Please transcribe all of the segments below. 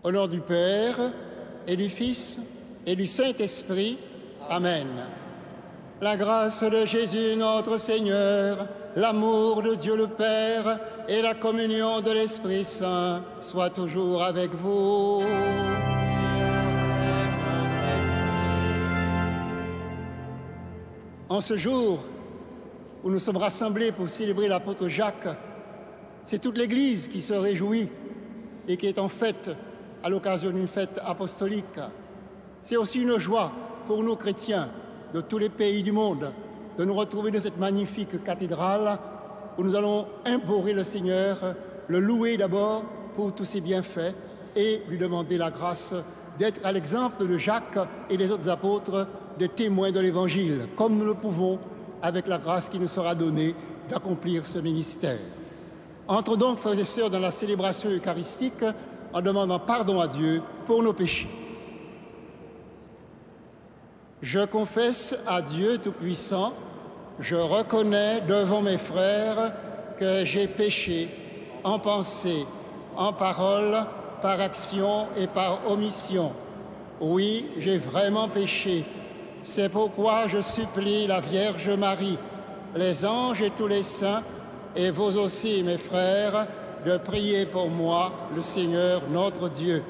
Au nom du Père, et du Fils, et du Saint-Esprit. Amen. La grâce de Jésus notre Seigneur, l'amour de Dieu le Père et la communion de l'Esprit Saint soient toujours avec vous. En ce jour où nous sommes rassemblés pour célébrer l'apôtre Jacques, c'est toute l'Église qui se réjouit et qui est en fête à l'occasion d'une fête apostolique. C'est aussi une joie pour nous chrétiens de tous les pays du monde de nous retrouver dans cette magnifique cathédrale où nous allons implorer le Seigneur, le louer d'abord pour tous ses bienfaits et lui demander la grâce d'être à l'exemple de Jacques et des autres apôtres, des témoins de l'Évangile, comme nous le pouvons avec la grâce qui nous sera donnée d'accomplir ce ministère. Entre donc, frères et sœurs, dans la célébration eucharistique en demandant pardon à Dieu pour nos péchés. Je confesse à Dieu Tout-Puissant, je reconnais devant mes frères que j'ai péché en pensée, en parole, par action et par omission. Oui, j'ai vraiment péché. C'est pourquoi je supplie la Vierge Marie, les anges et tous les saints, et vous aussi, mes frères, de prier pour moi, le Seigneur notre Dieu.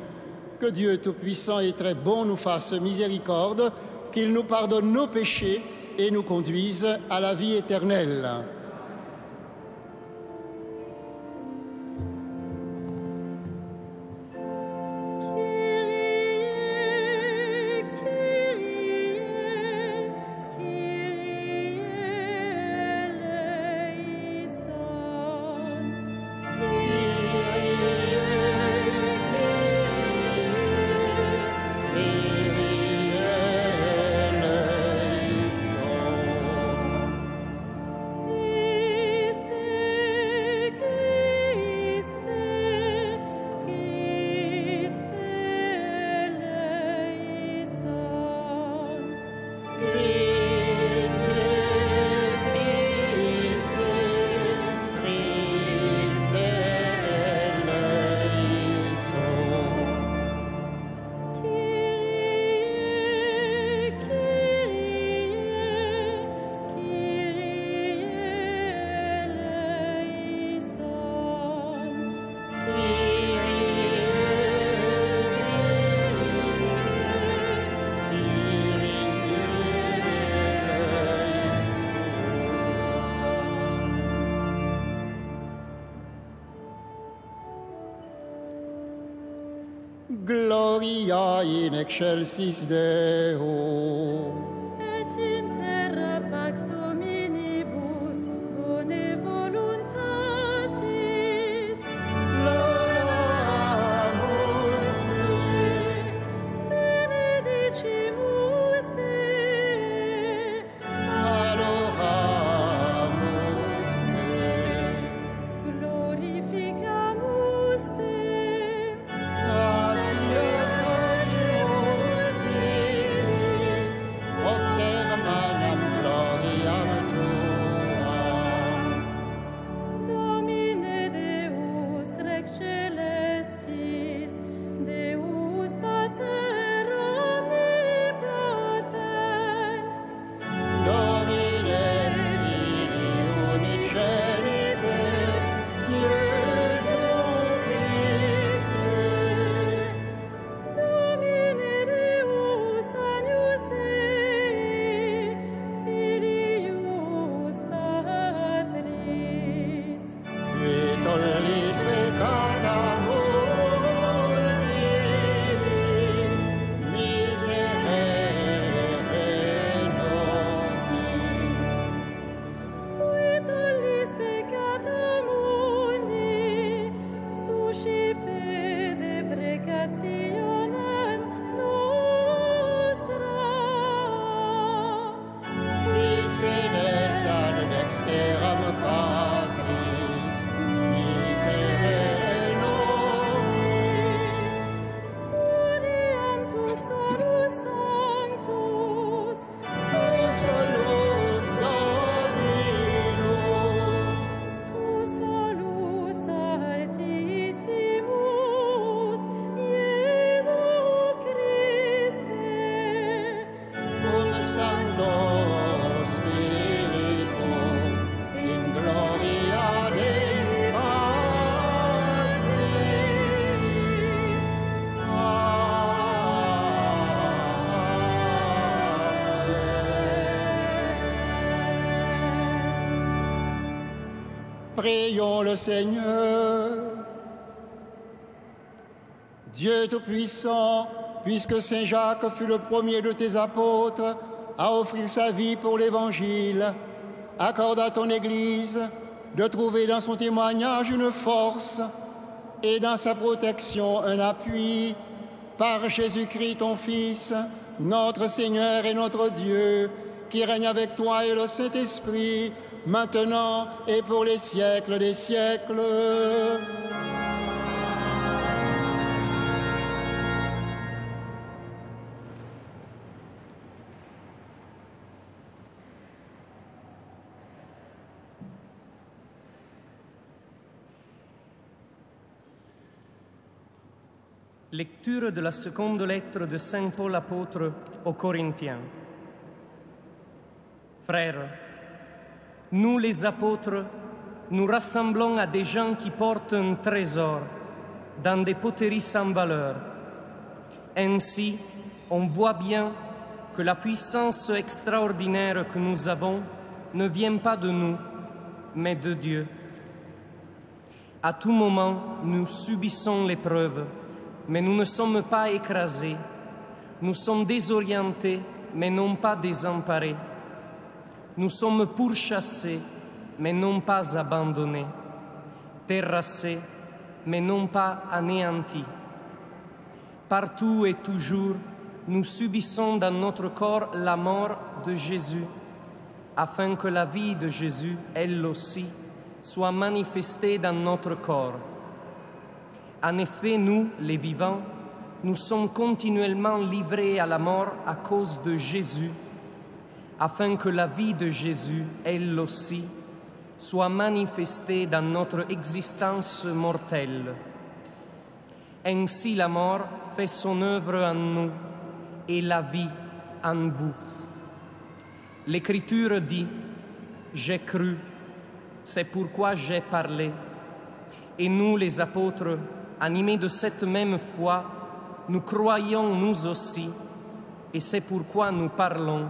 Que Dieu Tout-Puissant et très bon nous fasse miséricorde, qu'il nous pardonne nos péchés et nous conduise à la vie éternelle. Gloria in excelsis Deo. Et in terra pax hominibus bone voluntatis. Loramus te. Benedicimus te. Adoramus te. Glorificamus te. Gratias agimus tibi. Prions le Seigneur. Dieu Tout-Puissant, puisque Saint Jacques fut le premier de tes apôtres à offrir sa vie pour l'Évangile, accorde à ton Église de trouver dans son témoignage une force et dans sa protection un appui, par Jésus-Christ ton Fils, notre Seigneur et notre Dieu, qui règne avec toi et le Saint-Esprit, maintenant et pour les siècles des siècles. Lecture de la seconde lettre de Saint Paul apôtre aux Corinthiens. Frères, nous les apôtres, nous rassemblons à des gens qui portent un trésor dans des poteries sans valeur. Ainsi, on voit bien que la puissance extraordinaire que nous avons ne vient pas de nous, mais de Dieu. À tout moment, nous subissons l'épreuve, mais nous ne sommes pas écrasés. Nous sommes désorientés, mais non pas désemparés. Nous sommes pourchassés, mais non pas abandonnés. Terrassés, mais non pas anéantis. Partout et toujours, nous subissons dans notre corps la mort de Jésus, afin que la vie de Jésus, elle aussi, soit manifestée dans notre corps. En effet, nous, les vivants, nous sommes continuellement livrés à la mort à cause de Jésus, afin que la vie de Jésus, elle aussi, soit manifestée dans notre existence mortelle. Ainsi la mort fait son œuvre en nous et la vie en vous. L'Écriture dit « J'ai cru, c'est pourquoi j'ai parlé ». Et nous, les apôtres, animés de cette même foi, nous croyons nous aussi, et c'est pourquoi nous parlons.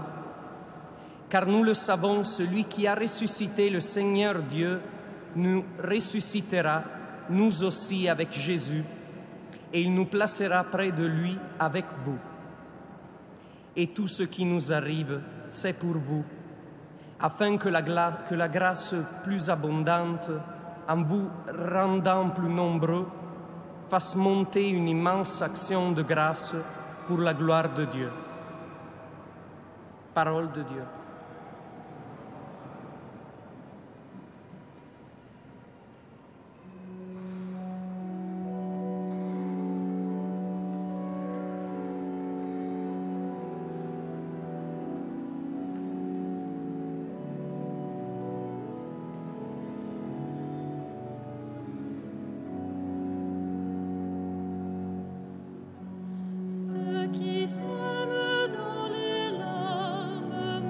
Car nous le savons, celui qui a ressuscité le Seigneur Dieu nous ressuscitera, nous aussi, avec Jésus, et il nous placera près de lui avec vous. Et tout ce qui nous arrive, c'est pour vous, afin que la grâce plus abondante, en vous rendant plus nombreux, fasse monter une immense action de grâce pour la gloire de Dieu. Parole de Dieu. Ceux qui sèment dans les larmes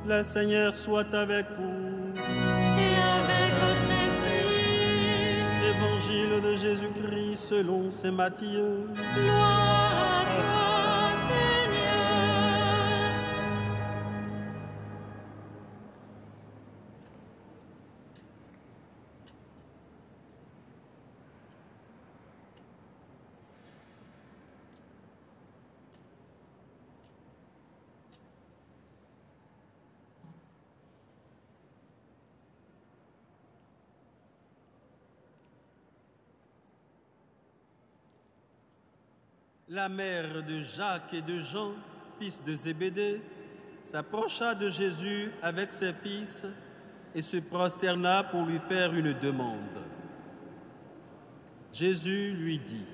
Le Seigneur soit avec vous. Et avec votre esprit. Évangile de Jésus-Christ selon saint Matthieu. Gloire à toi, Seigneur. La mère de Jacques et de Jean, fils de Zébédée, s'approcha de Jésus avec ses fils et se prosterna pour lui faire une demande. Jésus lui dit,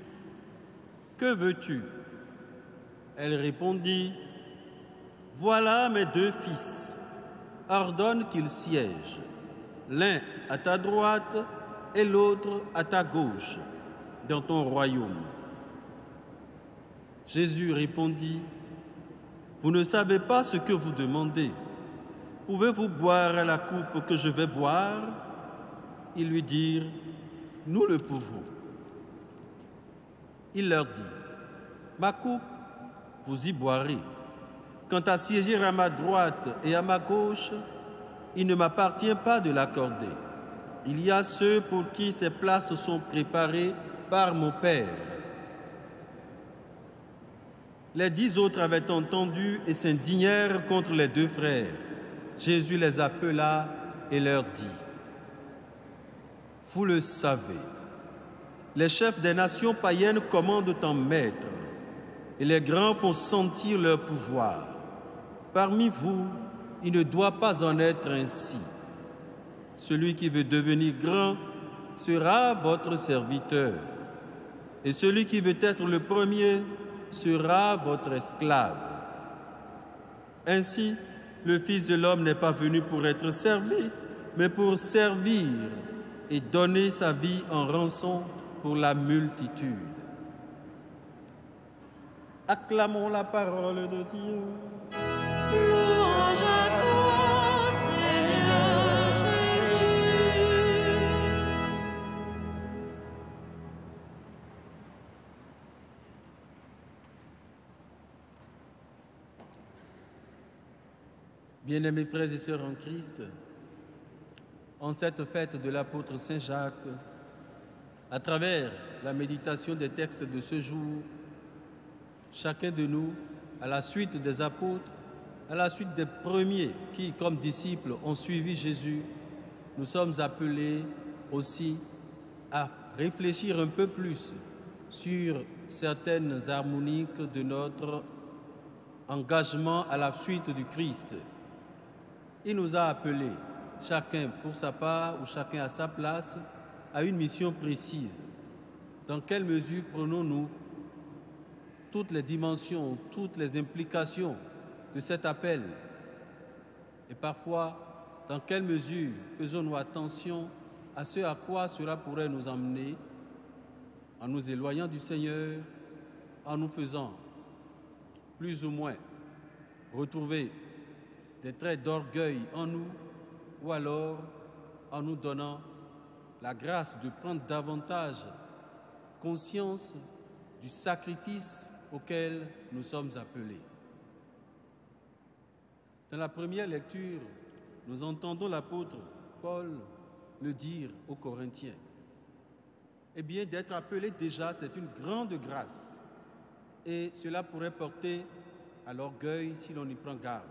« Que veux-tu » Elle répondit, « Voilà mes 2 fils. Ordonne qu'ils siègent, l'un à ta droite et l'autre à ta gauche, dans ton royaume. » Jésus répondit, « Vous ne savez pas ce que vous demandez. Pouvez-vous boire à la coupe que je vais boire ?» Ils lui dirent, « Nous le pouvons. » Il leur dit, « Ma coupe, vous y boirez. Quant à siéger à ma droite et à ma gauche, il ne m'appartient pas de l'accorder. Il y a ceux pour qui ces places sont préparées par mon Père. » Les 10 autres avaient entendu et s'indignèrent contre les 2 frères. Jésus les appela et leur dit, « Vous le savez, les chefs des nations païennes commandent en maître, et les grands font sentir leur pouvoir. Parmi vous, il ne doit pas en être ainsi. Celui qui veut devenir grand sera votre serviteur, et celui qui veut être le premier sera votre esclave. Ainsi, le Fils de l'homme n'est pas venu pour être servi, mais pour servir et donner sa vie en rançon pour la multitude. » Acclamons la parole de Dieu. Louange à toi, Seigneur Jésus. Bien-aimés frères et sœurs en Christ, en cette fête de l'apôtre Saint Jacques, à travers la méditation des textes de ce jour, chacun de nous, à la suite des apôtres, à la suite des premiers qui, comme disciples, ont suivi Jésus, nous sommes appelés aussi à réfléchir un peu plus sur certaines harmoniques de notre engagement à la suite du Christ. Il nous a appelés, chacun pour sa part ou chacun à sa place, à une mission précise. Dans quelle mesure prenons-nous toutes les dimensions, toutes les implications de cet appel? Et parfois, dans quelle mesure faisons-nous attention à ce à quoi cela pourrait nous emmener, en nous éloignant du Seigneur, en nous faisant plus ou moins retrouver des traits d'orgueil en nous, ou alors en nous donnant la grâce de prendre davantage conscience du sacrifice auquel nous sommes appelés. Dans la première lecture, nous entendons l'apôtre Paul le dire aux Corinthiens. Eh bien, d'être appelé déjà, c'est une grande grâce. Et cela pourrait porter à l'orgueil si l'on y prend garde.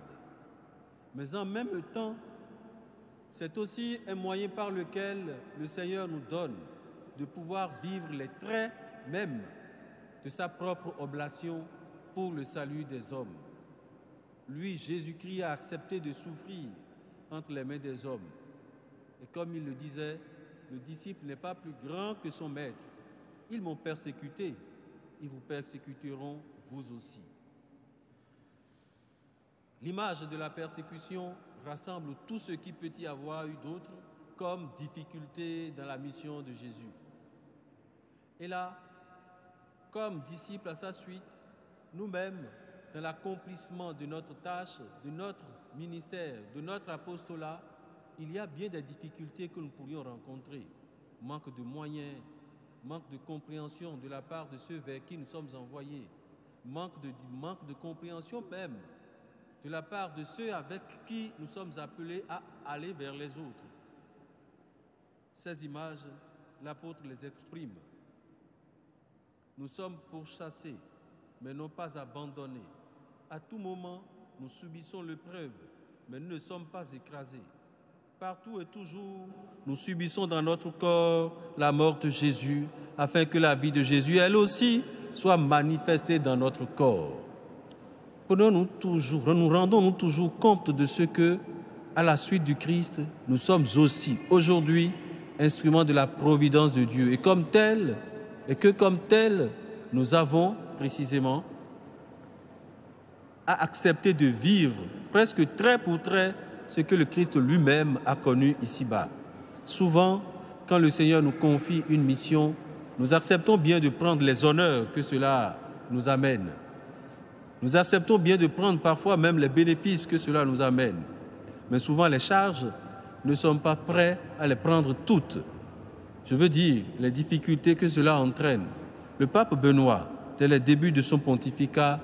Mais en même temps, c'est aussi un moyen par lequel le Seigneur nous donne de pouvoir vivre les traits même de sa propre oblation pour le salut des hommes. Lui, Jésus-Christ, a accepté de souffrir entre les mains des hommes. Et comme il le disait, le disciple n'est pas plus grand que son maître. Ils m'ont persécuté, ils vous persécuteront vous aussi. L'image de la persécution rassemble tout ce qui peut y avoir eu d'autre comme difficulté dans la mission de Jésus. Et là, comme disciples à sa suite, nous-mêmes, dans l'accomplissement de notre tâche, de notre ministère, de notre apostolat, il y a bien des difficultés que nous pourrions rencontrer. Manque de moyens, manque de compréhension de la part de ceux vers qui nous sommes envoyés, manque de compréhension même de la part de ceux avec qui nous sommes appelés à aller vers les autres. Ces images, l'apôtre les exprime. Nous sommes pourchassés, mais non pas abandonnés. À tout moment, nous subissons l'épreuve, mais nous ne sommes pas écrasés. Partout et toujours, nous subissons dans notre corps la mort de Jésus, afin que la vie de Jésus, elle aussi, soit manifestée dans notre corps. Nous rendons-nous toujours compte de ce que, à la suite du Christ, nous sommes aussi, aujourd'hui, instruments de la providence de Dieu. Et comme tel, nous avons précisément à accepter de vivre presque trait pour trait ce que le Christ lui-même a connu ici-bas. Souvent, quand le Seigneur nous confie une mission, nous acceptons bien de prendre les honneurs que cela nous amène. Nous acceptons bien de prendre parfois même les bénéfices que cela nous amène. Mais souvent, les charges, ne sommes pas prêts à les prendre toutes. Je veux dire, les difficultés que cela entraîne. Le pape Benoît, dès les débuts de son pontificat,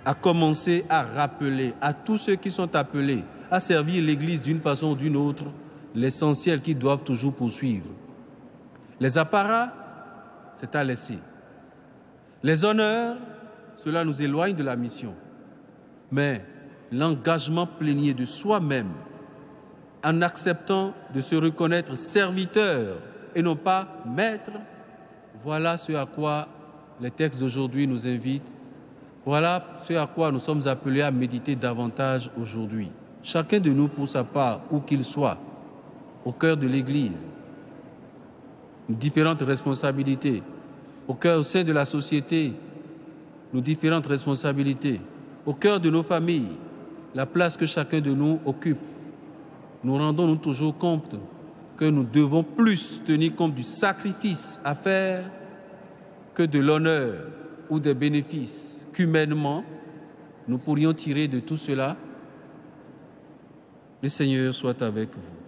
a commencé à rappeler à tous ceux qui sont appelés à servir l'Église d'une façon ou d'une autre l'essentiel qu'ils doivent toujours poursuivre. Les apparats, c'est à laisser. Les honneurs, cela nous éloigne de la mission. Mais l'engagement plénier de soi-même, en acceptant de se reconnaître serviteur et non pas maître, voilà ce à quoi les textes d'aujourd'hui nous invitent. Voilà ce à quoi nous sommes appelés à méditer davantage aujourd'hui. Chacun de nous, pour sa part, où qu'il soit, au cœur de l'Église, nos différentes responsabilités, au sein de la société, nos différentes responsabilités, au cœur de nos familles, la place que chacun de nous occupe. Nous rendons-nous toujours compte que nous devons plus tenir compte du sacrifice à faire que de l'honneur ou des bénéfices qu'humainement nous pourrions tirer de tout cela. Le Seigneur soit avec vous.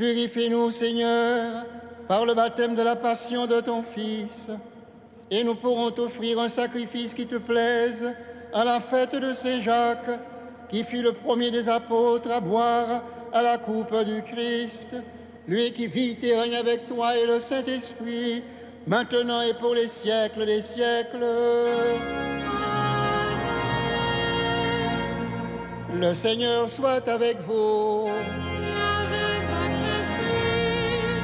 Purifie-nous, Seigneur, par le baptême de la passion de ton Fils, et nous pourrons t'offrir un sacrifice qui te plaise à la fête de Saint Jacques, qui fut le premier des apôtres à boire à la coupe du Christ, lui qui vit et règne avec toi et le Saint-Esprit, maintenant et pour les siècles des siècles. Le Seigneur soit avec vous. Et avec votre esprit,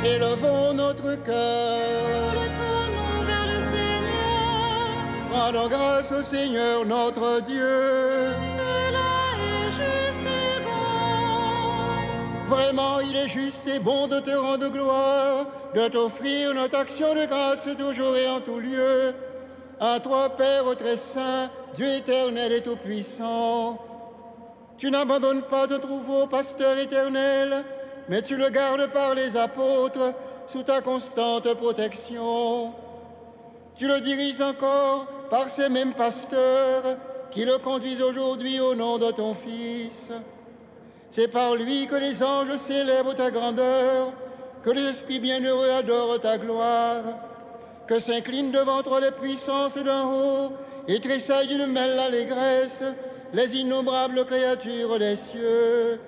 Élevons notre nous cœur. le tournons vers le Seigneur. Rendons grâce au Seigneur notre Dieu. Cela est juste et bon. Vraiment, il est juste et bon de te rendre gloire, de t'offrir notre action de grâce toujours et en tout lieu. À toi, Père très saint, Dieu éternel et tout-puissant. Tu n'abandonnes pas ton troupeau, pasteur éternel, mais tu le gardes par les apôtres sous ta constante protection. Tu le diriges encore par ces mêmes pasteurs qui le conduisent aujourd'hui au nom de ton Fils. C'est par lui que les anges célèbrent ta grandeur, que les esprits bienheureux adorent ta gloire, que s'inclinent devant toi les puissances d'en haut et tressaillent d'une mêle allégresse les innombrables créatures des cieux.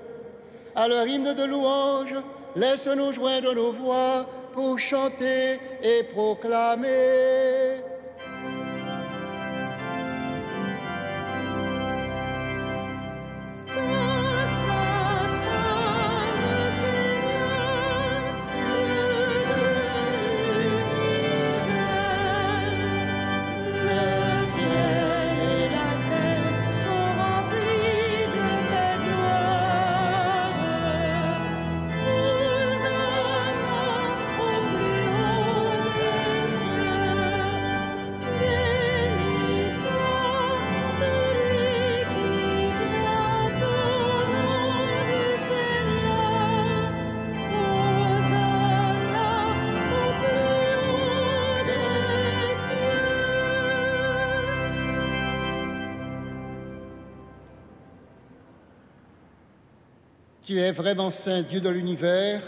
À leur hymne de louange, laisse-nous joindre nos voix pour chanter et proclamer. Tu es vraiment saint, Dieu de l'univers,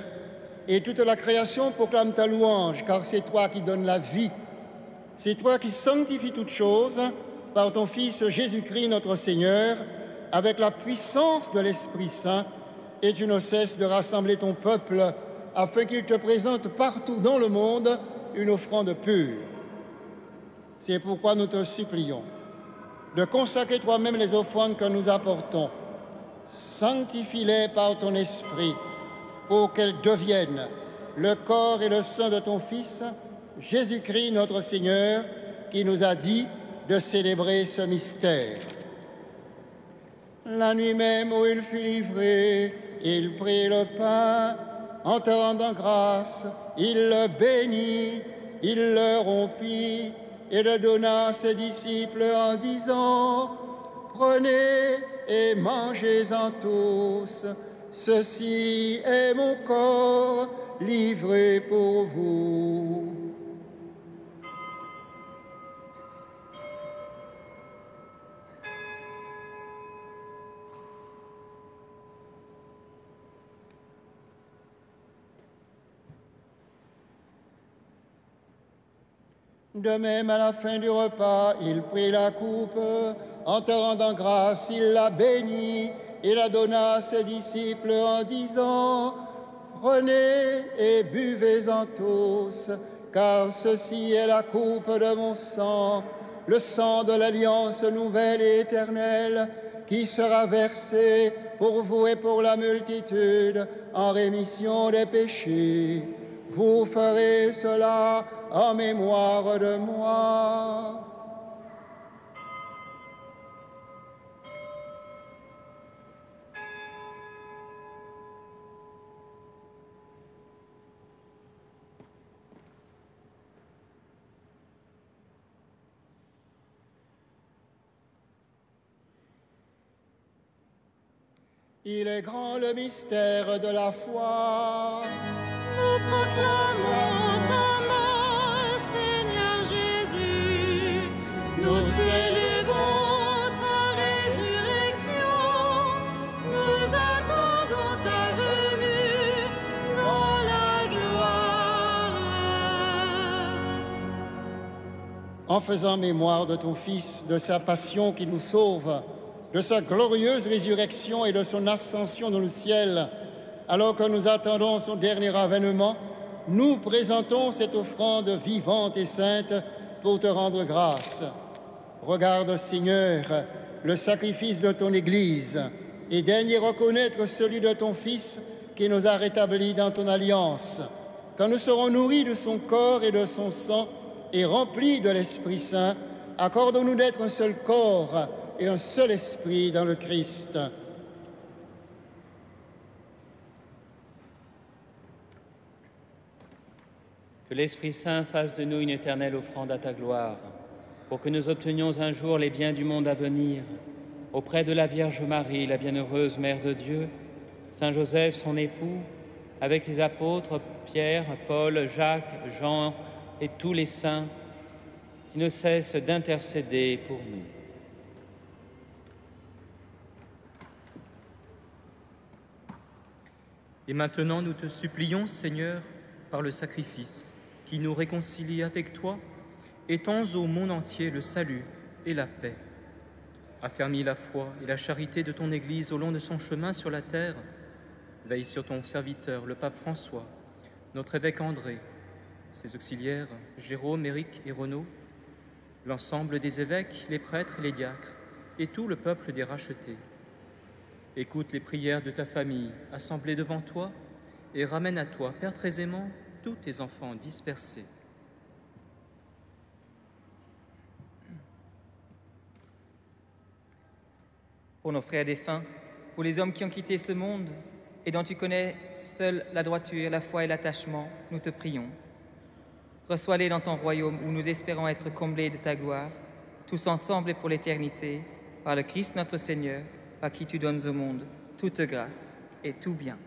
et toute la création proclame ta louange, car c'est toi qui donnes la vie. C'est toi qui sanctifies toutes choses par ton Fils Jésus-Christ notre Seigneur, avec la puissance de l'Esprit Saint, et tu ne cesses de rassembler ton peuple afin qu'il te présente partout dans le monde une offrande pure. C'est pourquoi nous te supplions de consacrer toi-même les offrandes que nous apportons. Sanctifie-les par ton esprit pour qu'elles deviennent le corps et le sang de ton Fils, Jésus-Christ notre Seigneur, qui nous a dit de célébrer ce mystère. La nuit même où il fut livré, il prit le pain, en te rendant grâce, il le bénit, il le rompit et le donna à ses disciples en disant: prenez et mangez-en tous, ceci est mon corps livré pour vous. De même, à la fin du repas, il prit la coupe, en te rendant grâce, il la bénit et la donna à ses disciples en disant: prenez et buvez-en tous, car ceci est la coupe de mon sang, le sang de l'alliance nouvelle et éternelle, qui sera versé pour vous et pour la multitude en rémission des péchés. Vous ferez cela en mémoire de moi. Il est grand le mystère de la foi. Nous proclamons ta mort, Seigneur Jésus. Nous célébrons ta résurrection. Nous attendons ta venue dans en faisant mémoire de ton Fils, de sa passion qui nous sauve, de sa glorieuse résurrection et de son ascension dans le ciel, alors que nous attendons son dernier avènement, nous présentons cette offrande vivante et sainte pour te rendre grâce. Regarde, Seigneur, le sacrifice de ton Église et daigne reconnaître celui de ton Fils qui nous a rétablis dans ton alliance. Quand nous serons nourris de son corps et de son sang et remplis de l'Esprit Saint, accorde-nous d'être un seul corps et un seul esprit dans le Christ. Que l'Esprit Saint fasse de nous une éternelle offrande à ta gloire, pour que nous obtenions un jour les biens du monde à venir, auprès de la Vierge Marie, la bienheureuse Mère de Dieu, Saint Joseph, son époux, avec les apôtres Pierre, Paul, Jacques, Jean et tous les saints qui ne cessent d'intercéder pour nous. Et maintenant, nous te supplions, Seigneur, par le sacrifice qui nous réconcilie avec toi, étends au monde entier le salut et la paix. Affermis la foi et la charité de ton Église au long de son chemin sur la terre. Veille sur ton serviteur, le pape François, notre évêque André, ses auxiliaires, Jérôme, Éric et Renaud, l'ensemble des évêques, les prêtres et les diacres, et tout le peuple des rachetés. Écoute les prières de ta famille assemblée devant toi et ramène à toi, Père très aimant, tous tes enfants dispersés. Pour nos frères défunts, pour les hommes qui ont quitté ce monde et dont tu connais seul la droiture, la foi et l'attachement, nous te prions. Reçois-les dans ton royaume où nous espérons être comblés de ta gloire, tous ensemble et pour l'éternité, par le Christ notre Seigneur, par qui tu donnes au monde toute grâce et tout bien.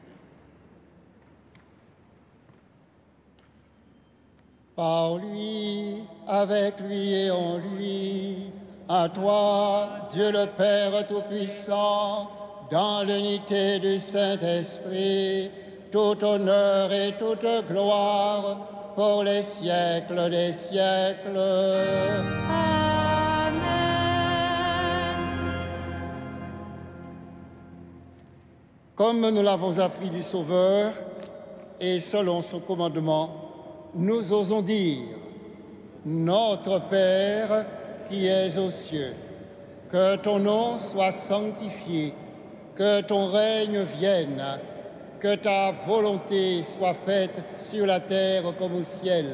Par lui, avec lui et en lui, à toi, Dieu le Père Tout-Puissant, dans l'unité du Saint-Esprit, tout honneur et toute gloire pour les siècles des siècles. Amen. Comme nous l'avons appris du Sauveur, et selon son commandement, nous osons dire « Notre Père qui es aux cieux, que ton nom soit sanctifié, que ton règne vienne, que ta volonté soit faite sur la terre comme au ciel.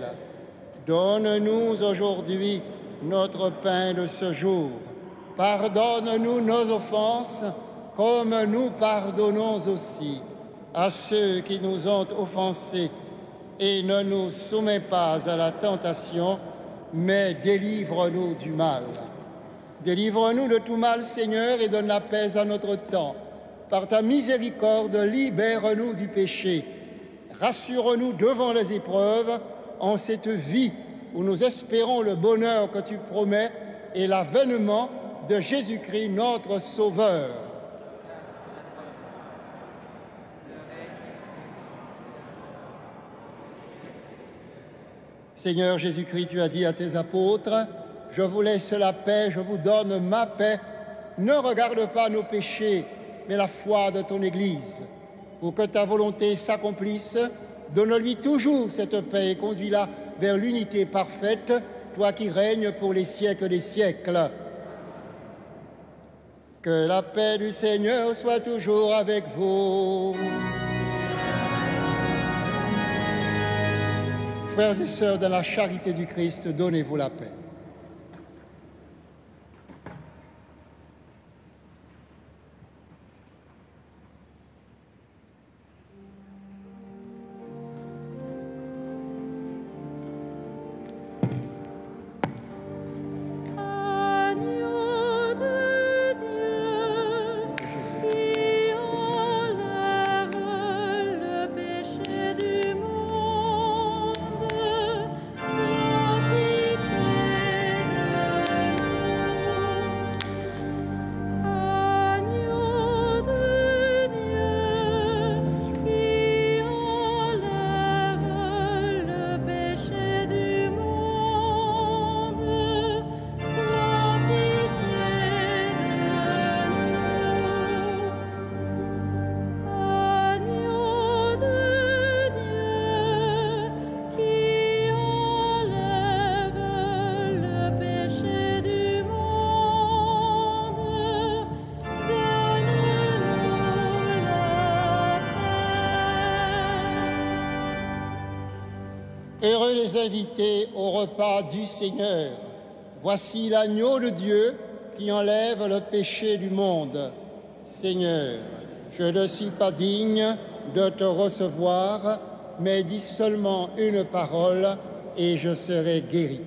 Donne-nous aujourd'hui notre pain de ce jour. Pardonne-nous nos offenses, comme nous pardonnons aussi à ceux qui nous ont offensés. Et ne nous soumets pas à la tentation, mais délivre-nous du mal. Délivre-nous de tout mal, Seigneur, et donne la paix à notre temps. Par ta miséricorde, libère-nous du péché. Rassure-nous devant les épreuves, en cette vie où nous espérons le bonheur que tu promets et l'avènement de Jésus-Christ, notre Sauveur. Seigneur Jésus-Christ, tu as dit à tes apôtres, « Je vous laisse la paix, je vous donne ma paix. Ne regarde pas nos péchés, mais la foi de ton Église. Pour que ta volonté s'accomplisse, donne-lui toujours cette paix et conduis-la vers l'unité parfaite, toi qui règnes pour les siècles des siècles. » Que la paix du Seigneur soit toujours avec vous. Frères et sœurs, dans la charité du Christ, donnez-vous la paix. Agneau de Dieu, qui enlève le péché du monde, aie pitié Heureux les invités au repas du Seigneur. Voici l'agneau de Dieu qui enlève le péché du monde. Seigneur, je ne suis pas digne de te recevoir, mais dis seulement une parole et je serai guéri.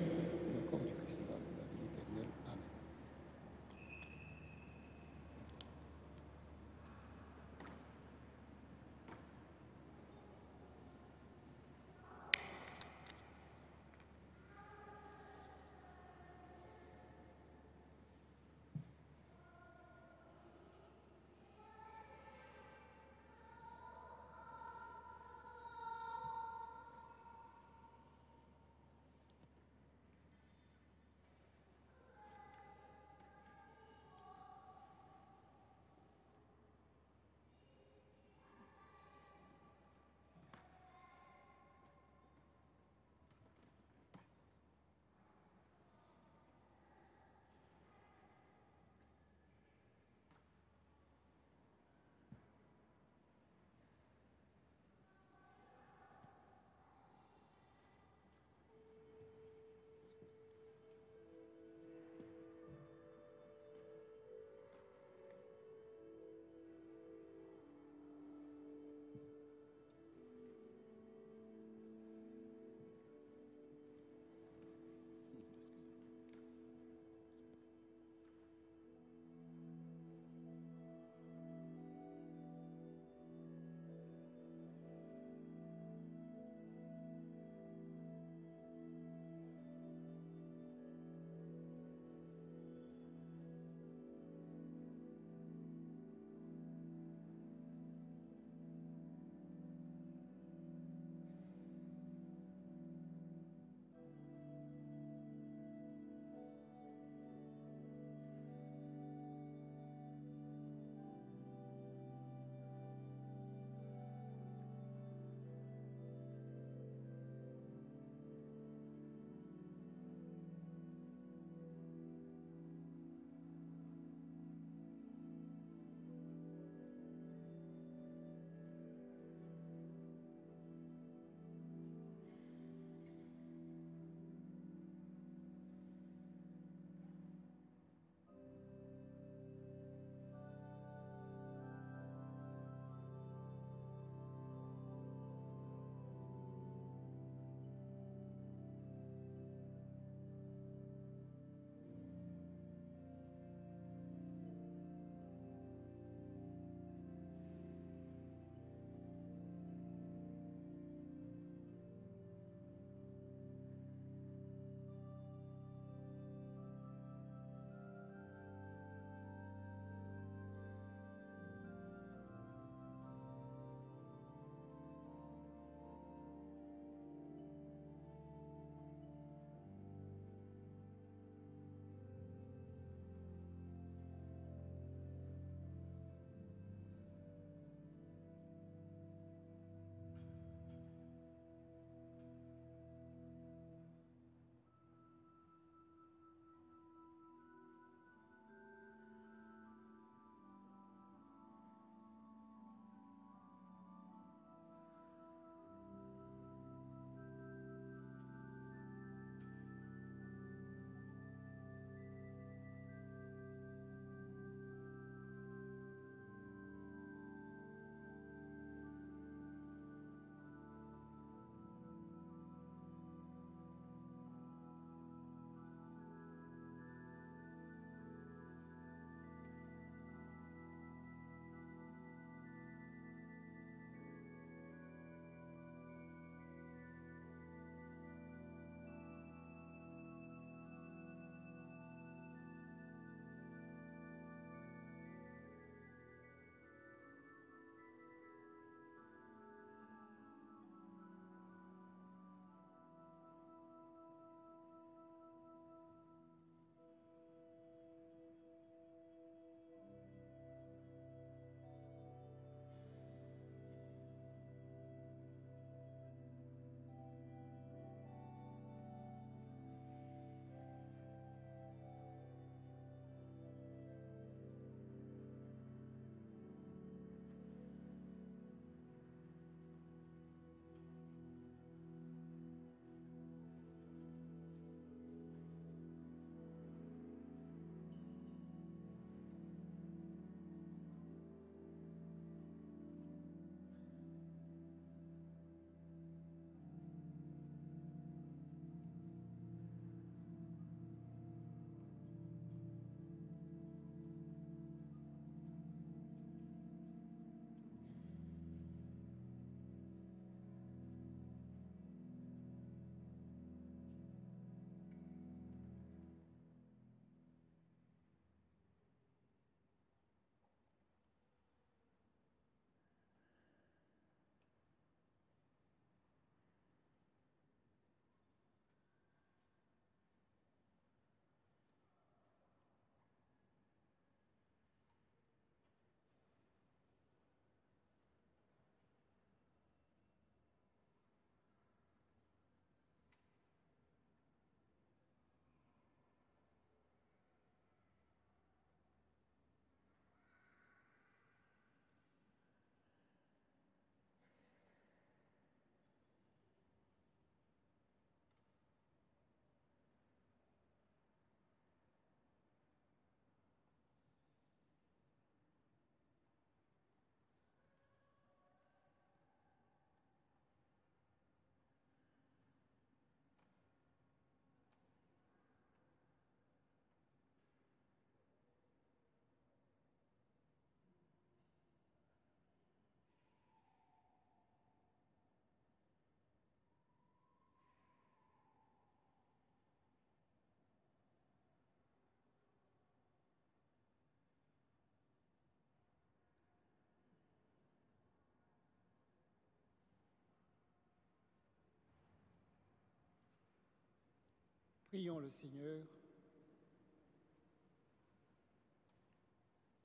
Prions le Seigneur.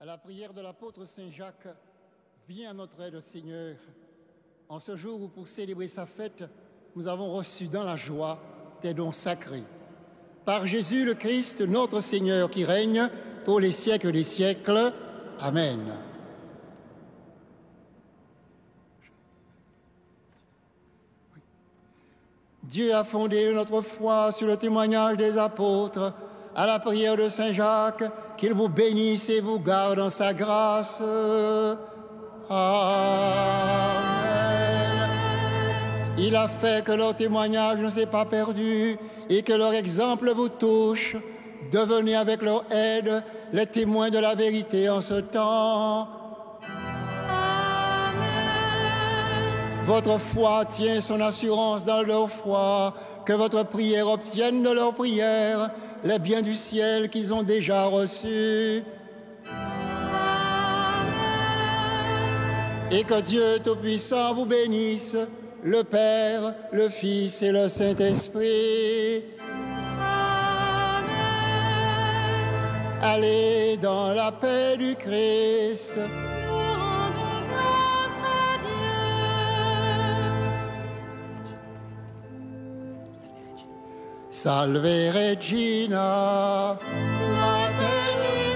À la prière de l'apôtre Saint Jacques, viens à notre aide, Seigneur. En ce jour où, pour célébrer sa fête, nous avons reçu dans la joie tes dons sacrés. Par Jésus le Christ, notre Seigneur, qui règne pour les siècles des siècles. Amen. Dieu a fondé notre foi sur le témoignage des apôtres, à la prière de Saint Jacques, qu'il vous bénisse et vous garde en sa grâce. Amen. Il a fait que leur témoignage ne s'est pas perdu et que leur exemple vous touche. Devenez avec leur aide les témoins de la vérité en ce temps. Votre foi tient son assurance dans leur foi, que votre prière obtienne de leur prière les biens du ciel qu'ils ont déjà reçus. Et que Dieu Tout-Puissant vous bénisse, le Père, le Fils et le Saint-Esprit. Allez dans la paix du Christ. Nous rendons grâce à Dieu. Salve Regina. Mater